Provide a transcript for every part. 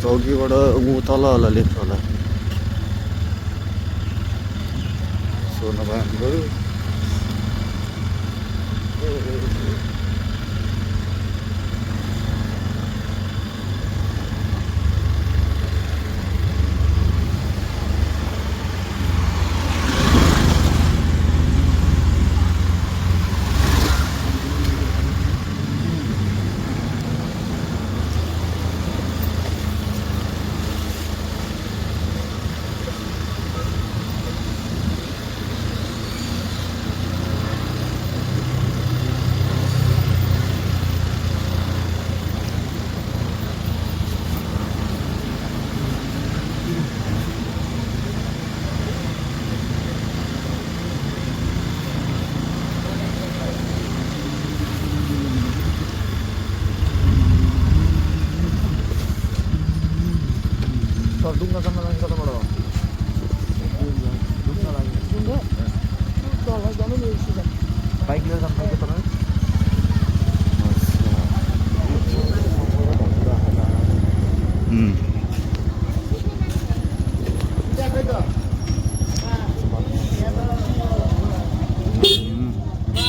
चौकीबाट तल होला लेफ्ट होला सोर्न भयो ढुङ्गा जान लागि कताबाट ढुङ्गा लागि ढुङ्गा तल जानु नि सिधा बाइक लिएर जानु पर्छ तपाईँ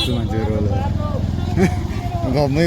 मान्छेहरू होला घरमै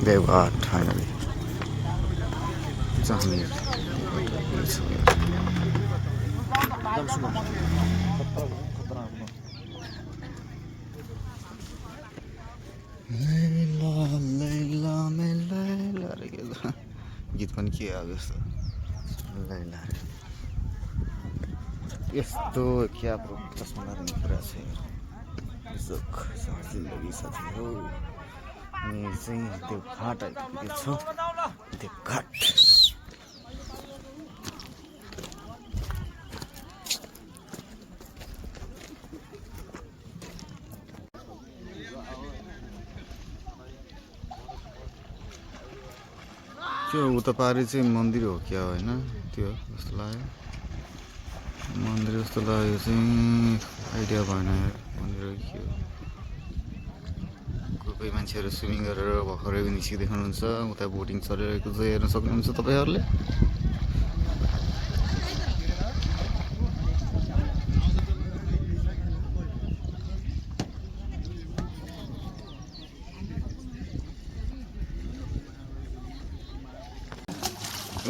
देवघाट फाइनली गीत पनि के आयो यस्तो क्या चस्मा लाग्ने कुरा छ जिन्दगी साथी हो हामी चाहिँ देवघाट आइपुगेको छौँ देवघाट त्यो उता पारि चाहिँ मन्दिर हो क्या होइन त्यो जस्तो लाग्यो मन्दिर जस्तो लाग्यो चाहिँ आइडिया भएन मन्दिर के हो कोही मान्छेहरू स्विमिङ गरेर भर्खरै निस्किँदै हुनुहुन्छ उता बोटिङ चलिरहेको चाहिँ हेर्न सक्नुहुन्छ तपाईँहरूले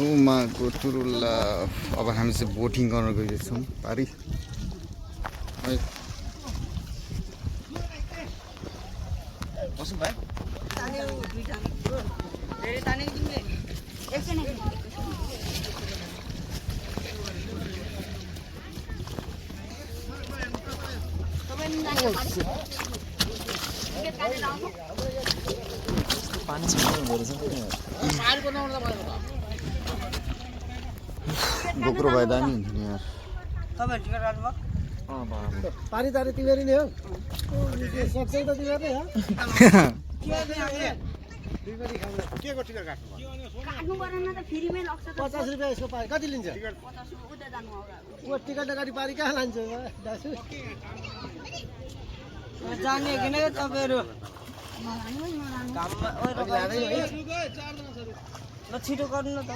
उमाको टुरुल्ला अब हामी चाहिँ बोटिङ गर्न गइरहेछौँ पारी गोप्रो भए दामी हुन्थ्यो नि यार तपाईहरु टिकट काट्नुभयो पानी तारे तिमीहरु नै हो सक्छौ त तिमीहरु हो के को टिकट काट्नुभयो काट्नु पर्दैन त फ्रीमै लाग्छ त 50 रुपैयाँ यसको पाए कति लिन्छ टिकट 50 उता जानु होला ओ टिकट गाडी पारी कहाँ लान्छ दासु जाने किन तपाईहरु नलानु नलानु काममा ओइ लाँदै है ल छिटो गर्नु न त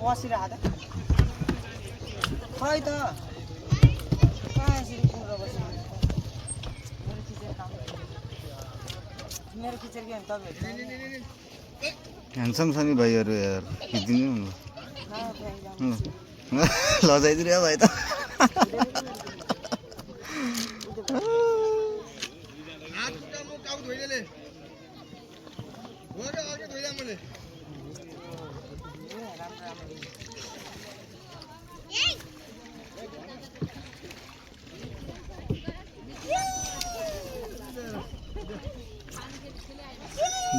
बसिरहेको खै त कहाँ यसरी पुरा बस्नु मेरो खिचेर के तपाईहरु ह्यान्डसम छ नि भाइहरू यार खिचिदिनु लजाइदिनु भाइ त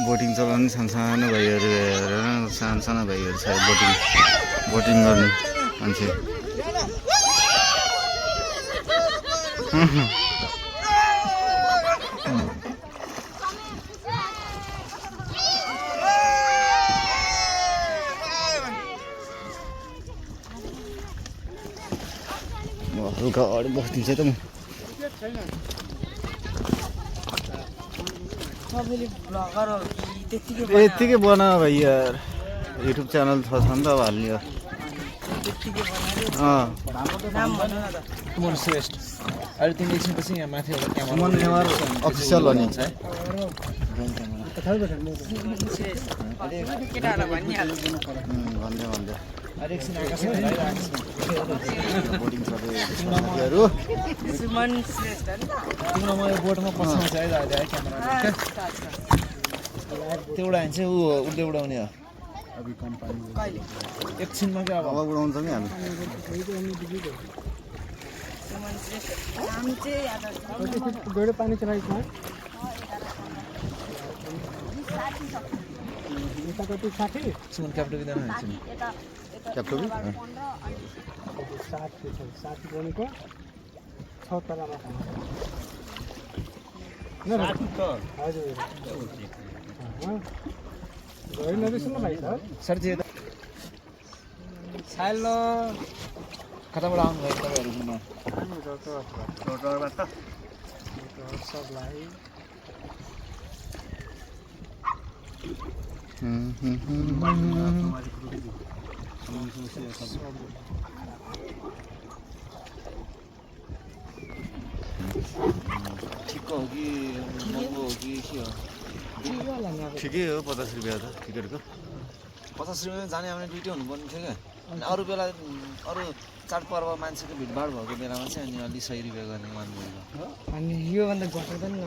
बोटिङ चलाउने सानो भाइहरू हेरेर सानो भाइहरू छ बोटिङ गर्ने मान्छे हल्का अगाडि बस्दिन्छ त म सबैले भ्लगर हो कि त्यतिकै यत्तिकै बना भाइ यार युट्युब च्यानल छ नि त अब हाल्ने हो त्यतिकै बनायो नाम भन्नु न त सुमन श्रेष्ठ अहिले तिमी एकछिनपछि यहाँ माथि एउटा क्यामेरा सुमन नेवार अफिसियल हो नि केटाहरूलाई भनिहाल्छ भन्दै अहिले एकछिन आकाशमा लगाइरहेको बोटिङ चल्दैहरू सुमन श्रेष्ठ नि त तिम्रो म यो बोटमा पछाउँछ है अहिले है क्यामेरा त्यो उडायो भने चाहिँ ऊ उड्दै उडाउने हो कहिले एकछिनमा क्या अब हावा उडाउँछ नि हामी सुमन श्रेष्ठ नाम चाहिँ याद आउँछ गएर पानी चलाइछ यता कति 60 सुमन क्याप्टो बिदान हुन्छ नि क्याप्टोबी 60 भनेको 6 तलामा हजुर गएर नबिर्सनु भाइ सर सर चाहिँ हेलो कताबाट आउनुभयो तपाईँहरू सबलाई ठिक्क हो कि महँगो हो कि के हो ठिकै हो 50 रुपियाँ त टिकटको 50 रुपियाँ जाने आउने दुइटै हुनुपर्ने थियो क्या अनि अरू बेला अरू चाडपर्व मान्छेको भिडभाड भएको बेलामा चाहिँ अनि अलि 100 रुपियाँ गर्ने मान्नुभयो अनि योभन्दा घटेर नि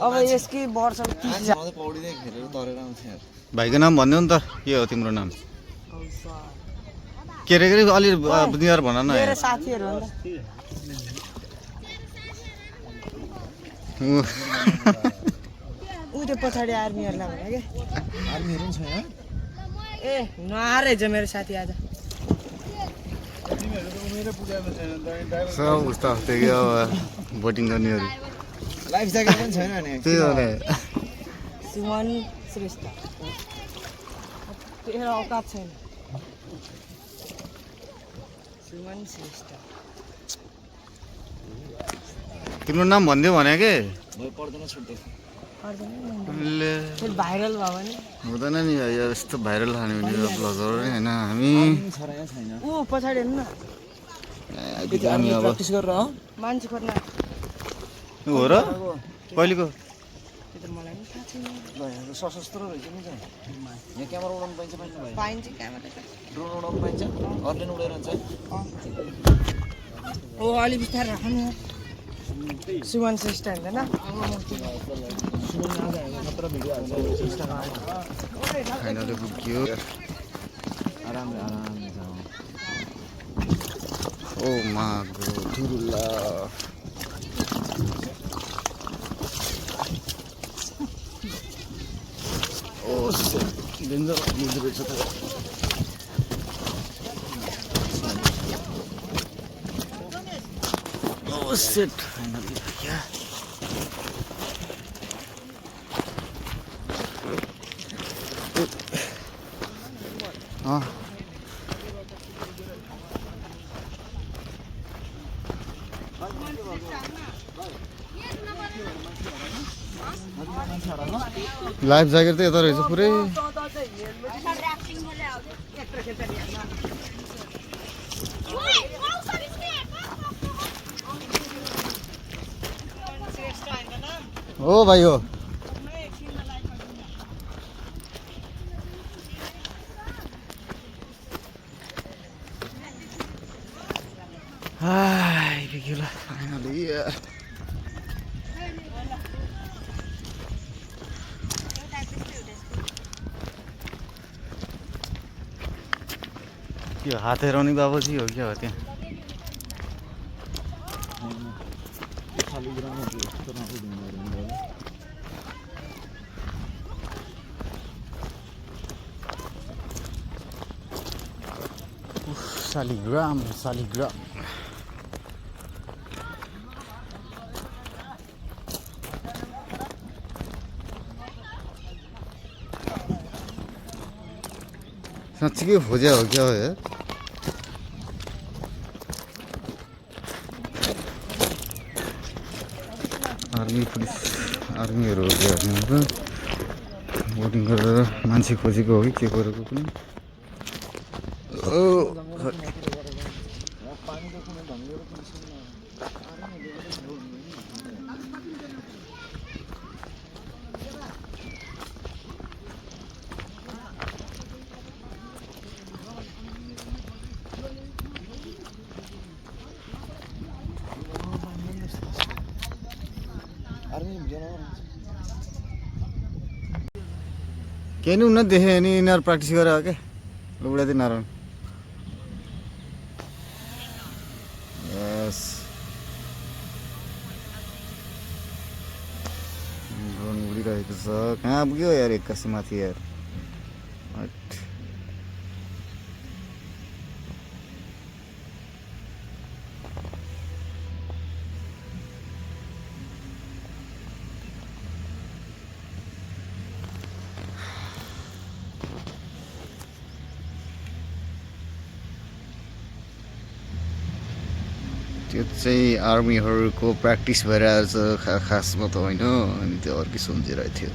अब यसकै वर्ष मान्छे पौडीँदै खेलेर तरेर आउँथ्यो भाइको नाम भन्नु नि त के हो तिम्रो नाम के रे अलि बुझ्नेर भन न मेरो साथीहरू हो नि ऊ त्यो पछाडि आर्मीहरूलाई भने के आर्मीहरू पनि छैन ए नआएछ मेरो साथी आज सब उस्ता त्यही अब बोटिङ गर्नेहरू लाइफ ज्याकेट पनि छैन नि त्यही हो नि सुमन श्रेष्ठ तेरो औकात छैन सुमन श्रेष्ठ तिम्रो नाम भनिदियो भने के भयो पर्दैन छुट्टै ले फेरि भाइरल भयो भने हुँदैन नि भाइ यस्तो भाइरल खाने भने भ्लगर होइन हामी छ र यहाँ छैन ऊ पछाडि हेर्नु न हामी अब प्र्याक्टिस गरेर हो मान्छे खोज्न हो र कहिलेको त्यो त मलाई पनि थाहा छैन ल यहाँ सशस्त्र रहेछ नि त यहाँ क्यामेरा उडाउनु पाइन्छ पाइन्छ भाइ पाइन्छ क्यामेरा त ड्रोन उडाउनु पाइन्छ अरूले पनि उडाइरहन्छ है ओ अलि बिस्तारै राख्नु सुमन श्रेष्ठ हुँदैन मात्र भिडियो हाल्छ इन्स्टाग्राममा फाइनली पुग्यो आरामले आरामले जाऊ ओ मागो धुरुला ओ डेन्जर रहेछ त Oh shit, finally yeah. Life jacket त यता रहेछ पुरै ओ भाइ हो आइपुग्यो ल फाइनली त्यो हातेरौनी बाबाजी हो क्या हो त्यहाँ शालिग्राम शालिग्राम साँच्चीकै खोज्या हो क्या हो यार आर्मी पुलिस आर्मीहरू हो क्या बोटिङ गरेर मान्छे खोजेको हो कि के गरेको पनि केही नि उनीहरू देखेँ नि यिनीहरू प्र्याक्टिस गरेर हो क्या लुगादेखि नारायण यस ड्रोन उडिरहेको छ कहाँ पुग्यो यार एक्कासी माथि यार त्यो चाहिँ आर्मीहरूको प्र्याक्टिस भइरहेको छ खासमा त होइन अनि त्यो अर्कै सम्झिरहेको थियो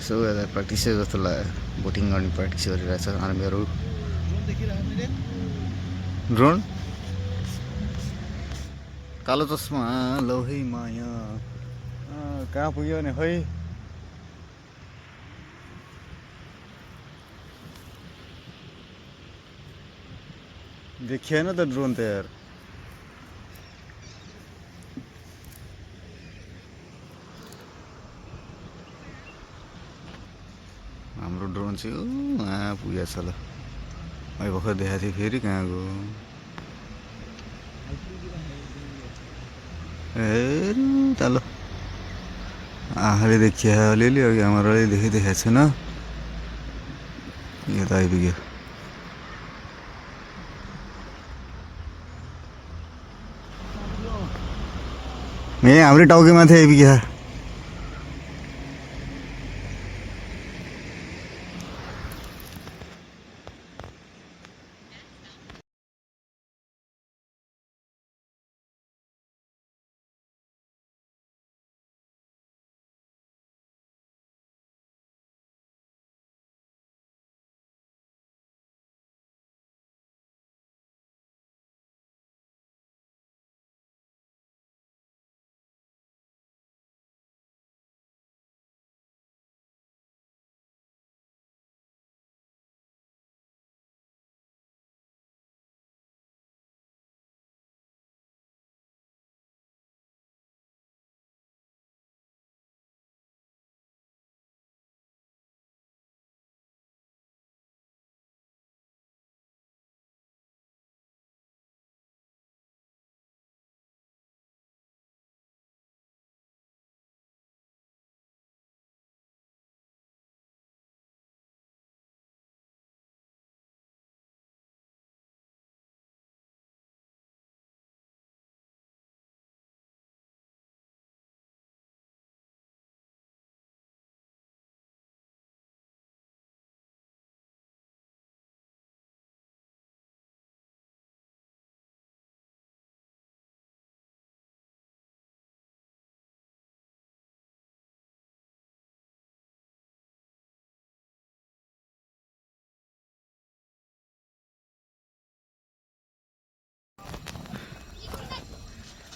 सो यता प्र्याक्टिसै जस्तो लाग्यो बोटिङ गर्ने प्र्याक्टिस गरिरहेछ आर्मीहरू ड्रोन कालो चस्मा लौ है माया कहाँ पुग्यो भने खै देखिएन त ड्रोन त यार हाम्रो ड्रोन चाहिँ कहाँ पुगेको छ ल अहिले भर्खर देखाएको थियो फेरि कहाँ गयो ए तल आँखाले देखिया अलिअलि अघि हाम्रो देखाएको छैन यो त आइपुग्यो ए हाम्रै टाउकेमाथि आइपुग्यो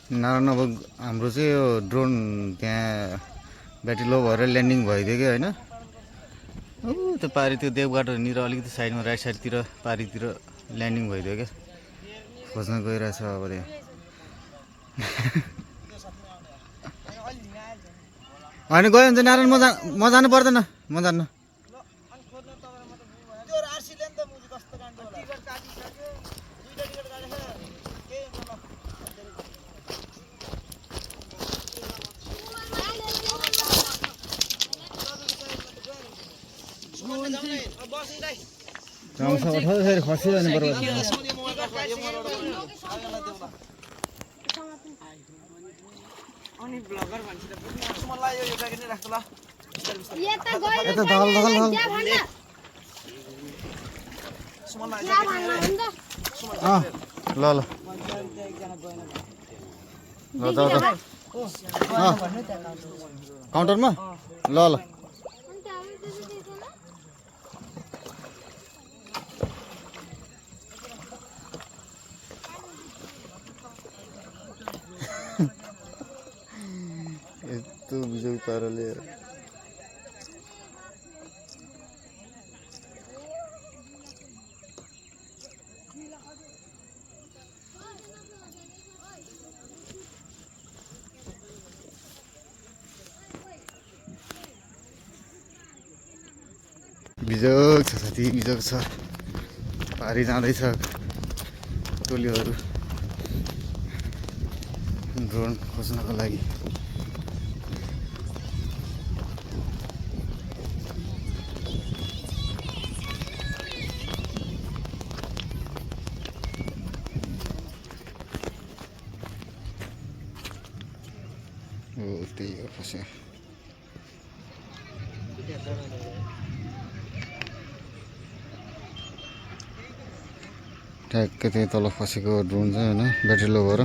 नारायण अब हाम्रो चाहिँ यो ड्रोन त्यहाँ ब्याट्री लो भएर ल्यान्डिङ भइदियो कि होइन त्यो पारि त्यो देवघाटनिर अलिकति साइडमा राइट साइडतिर पारितिर ल्यान्डिङ भइदियो क्या खोज्न गइरहेछ अब त्यहाँ होइन गयो भने चाहिँ नारायण म जानु पर्दैन म जान्न फेरि खसिरहनु पर्यो अनि ब्लगर भन्छ त मलाई यो ज्याकेट नै राख्छ ल यता गएर यता धल धल धल क्या भन्छ सुमनलाई क्या भन्नु हुन्छ ल ल ल जाऊ त काउन्टरमा ल ल यस्तो बिजोग पाराले बिजोग छ साथी बिजोग छ पारी जाँदैछ टोलीहरू ड्रोन खोज्नको लागि त्यही हो फस्यो ठ्याक्कै त्यही तल फसेको ड्रोन चाहिँ होइन ब्याट्री लो भएर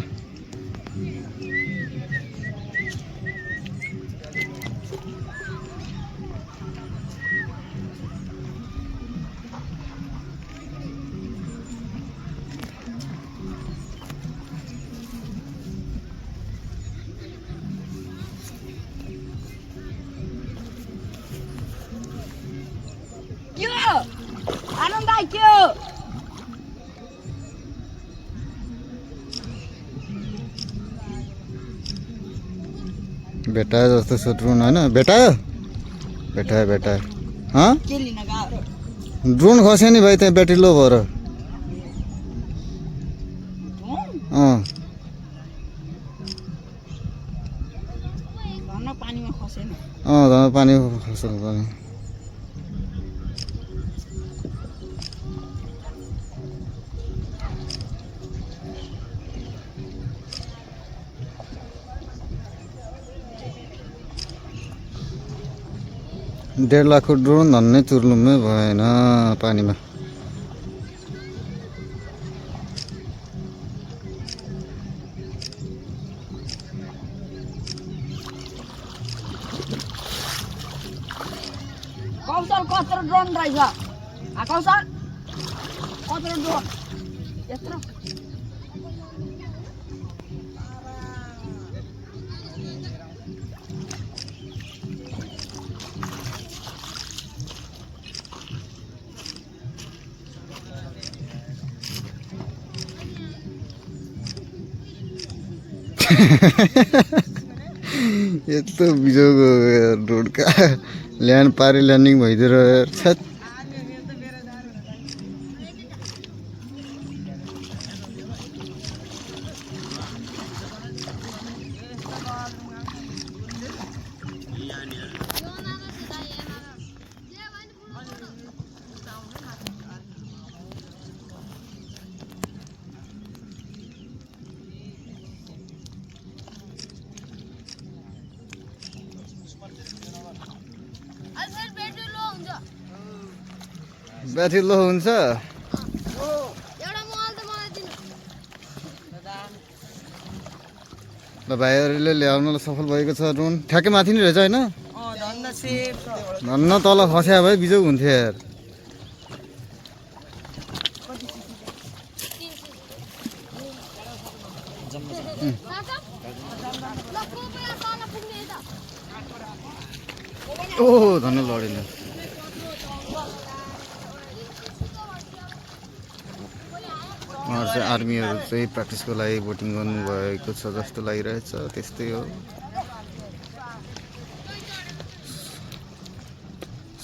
के आनन्द दाइ के भेटायो जस्तो छ ड्रोन होइन भेटायो भेटायो भेटायो हँ के लिन गयो ड्रोन खस्यो नि भाइ त्यहाँ ब्याट्री लो भएर धन्न पानीमा खसेन धन पानी खस्नु पर्ने $1.5 लाखको ड्रोन धन्नै तुर्लुमै भएन पानीमा कौशल कत्रो ड्रोन रहेछ कौशल कत्रो ड्रोन यत्रो यस्तो बिजोग रोडका ल्यान्ड पारी ल्यान्डिङ भइदिएर छ्याट ब्याट्री लो हुन्छ ल भाइहरूले ल्याउन सफल भएको छ ड्रोन ठ्याक्कै माथि नै रहेछ होइन धन्न सेफ धन्न तल खस्या भए बिजोग हुन्थ्यो यार ओहो धन्न लडेन। उहाँहरू चाहिँ आर्मीहरू चाहिँ प्र्याक्टिसको लागि बोटिङ गर्नुभएको छ जस्तो लागिरहेछ। त्यस्तै हो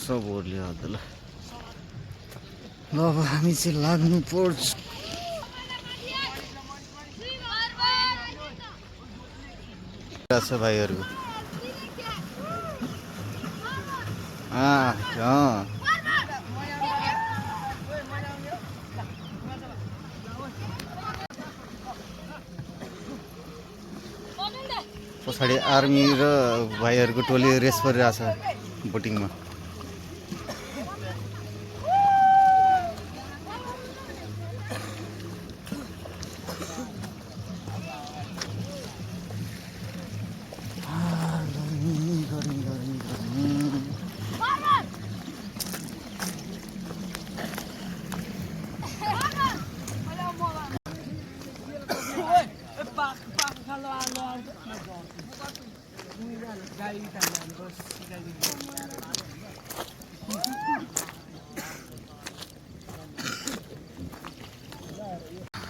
सब ओर्लियो त ल। अब हामी चाहिँ लाग्नु पर्छ। छ भाइहरू पछाडि आर्मी र भाइहरूको टोली रेस गरिरहेछ बोटिङमा।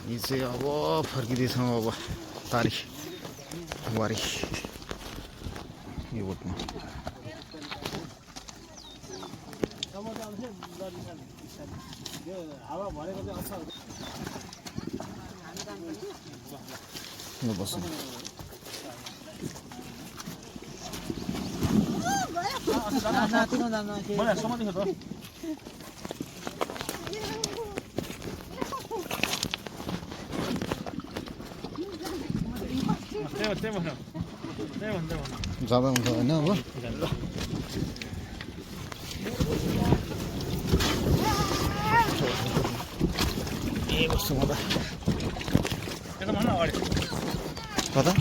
यो चाहिँ अब फर्किँदैछौँ अब तारिख वारी यो बोटमा। बस्नु जाँदा हुन्छ होइन अब ए बस्छु म त कता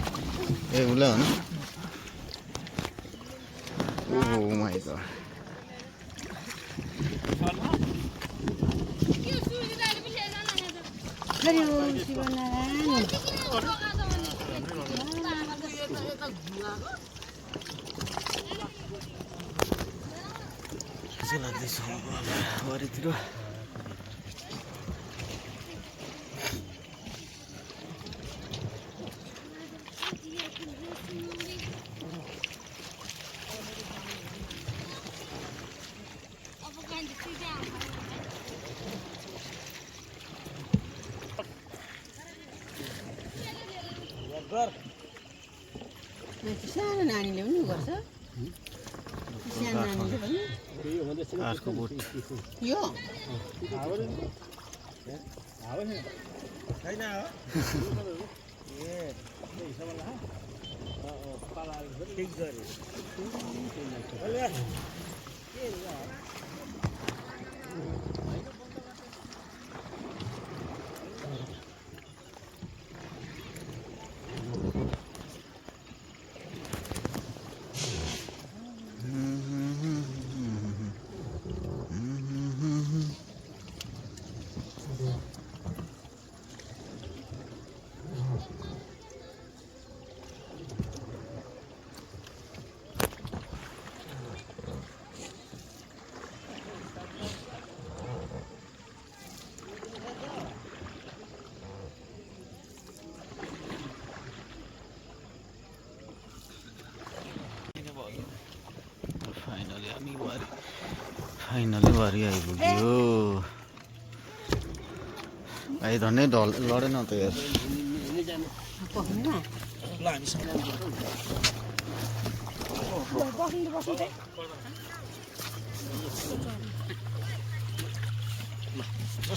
ए उसलाई हो न। ओह माय गॉड चाहिँ लाग्दैछ वारीतिर। सानो नानीले पनि गर्छ। सानो नानीले पनि आजको बोट यो फाइनली वारी आइपुग्यो भाइ। धन्नै लडेन त यार।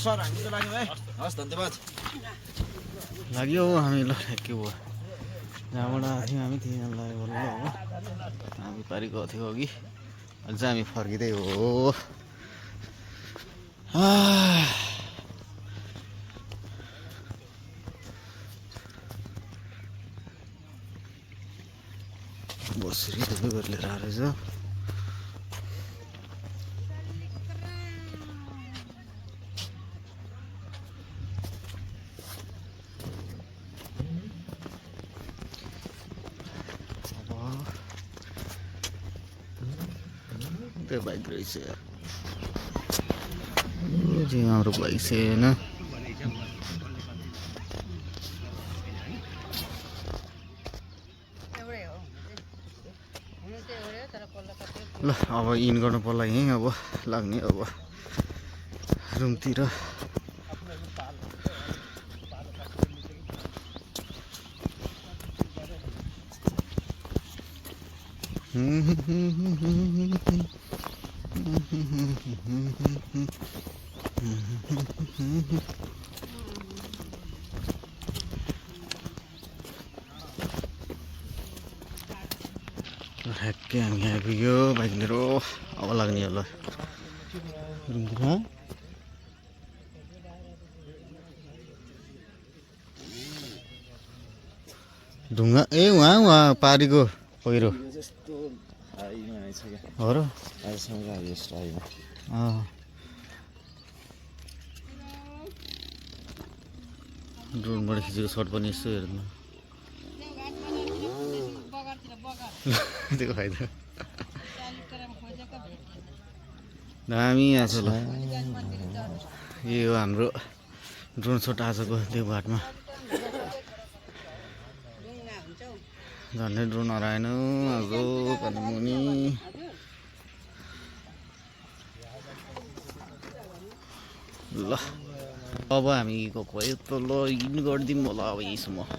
सर हामी त लाग्यौँ है। हस् धन्यवाद। लाग्यो हामी ल ठ्याक्कै भयो। जहाँबाट आएको थियौँ हामी त्यहाँ लाग्यो बल्ल हो। हामी पारि गएको थियौँ अघि। अझ हामी फर्किँदै हो। बसरी तपाईँ गरेर लिएर आएर रहेछ। अर्कै बाइक रहेछ यार यो चाहिँ हाम्रो बाइक छैन ल अब इन गर्नु पर्ला यहीँ अब लाग्ने अब रुमतिर ठ्याक्कै हामी आइपुग्यो बाइक लिएर अब लाग्ने होला रुमतिर ढुङ्गा ए वहाँ पारीको पहिरो जस्तो हाईमा आएछ क्या हो र अहिलेसम्म हाइएस्ट हाईमा ड्रोनबाट खिचेको सर्ट पनि यसो हेर्नु त्यो फाइदा दामी आएको ल यो हो हाम्रो ड्रोन सर्ट आजको देवघाटमा झन्डै ड्रोन हराएन आज कालिम्पोङनी ल अब हामी गएको भए त ल इन गरिदिउँ होला अब यहीँसम्म